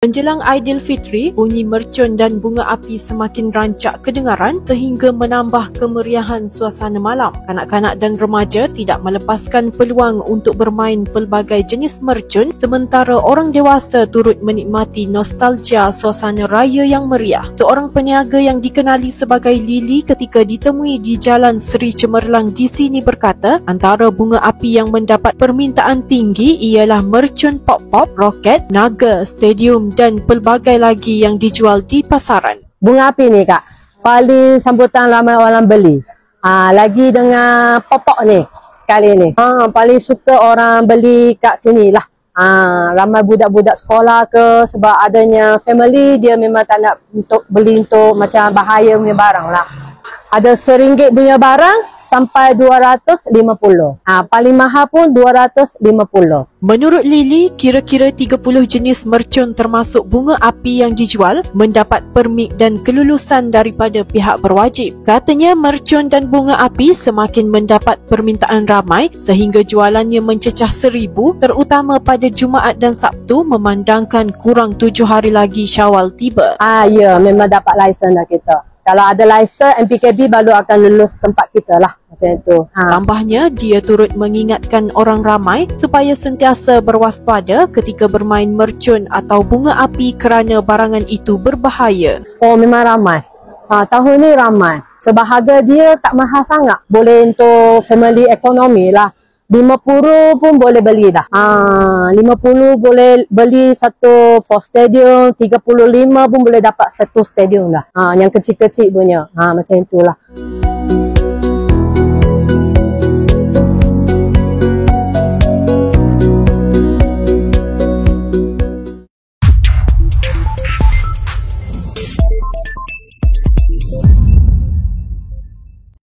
Menjelang Aidilfitri, bunyi mercun dan bunga api semakin rancak kedengaran sehingga menambah kemeriahan suasana malam. Kanak-kanak dan remaja tidak melepaskan peluang untuk bermain pelbagai jenis mercun sementara orang dewasa turut menikmati nostalgia suasana raya yang meriah. Seorang peniaga yang dikenali sebagai Lily ketika ditemui di Jalan Seri Cemerlang di sini berkata, antara bunga api yang mendapat permintaan tinggi ialah mercun pop-pop, roket, naga, stadium dan pelbagai lagi yang dijual di pasaran. Bunga api ni kak, paling sambutan ramai orang beli. Lagi dengan popok ni sekali ni. Paling suka orang beli kat sini lah. Ramai budak-budak sekolah ke, sebab adanya family dia memang tak nak untuk beli untuk macam bahaya punya barang lah. Ada RM1 punya barang sampai 250. Paling mahal pun 250. Menurut Lily, kira-kira 30 jenis mercun termasuk bunga api yang dijual mendapat permit dan kelulusan daripada pihak berwajib. Katanya mercun dan bunga api semakin mendapat permintaan ramai sehingga jualannya mencecah 1,000 terutama pada Jumaat dan Sabtu memandangkan kurang 7 hari lagi Syawal tiba. Ya, memang dapat lesen dah kita. Kalau ada lesen MPKB baru akan lulus tempat kita lah. Macam itu. Tambahnya, dia turut mengingatkan orang ramai supaya sentiasa berwaspada ketika bermain mercun atau bunga api kerana barangan itu berbahaya. Memang ramai. Tahun ni ramai. Sebab harga dia tak mahal sangat. Boleh untuk family ekonomi lah. 50 pun boleh beli dah. 50 boleh beli satu for stadium, 35 pun boleh dapat satu stadium dah. Yang kecil-kecil punya. Macam itulah.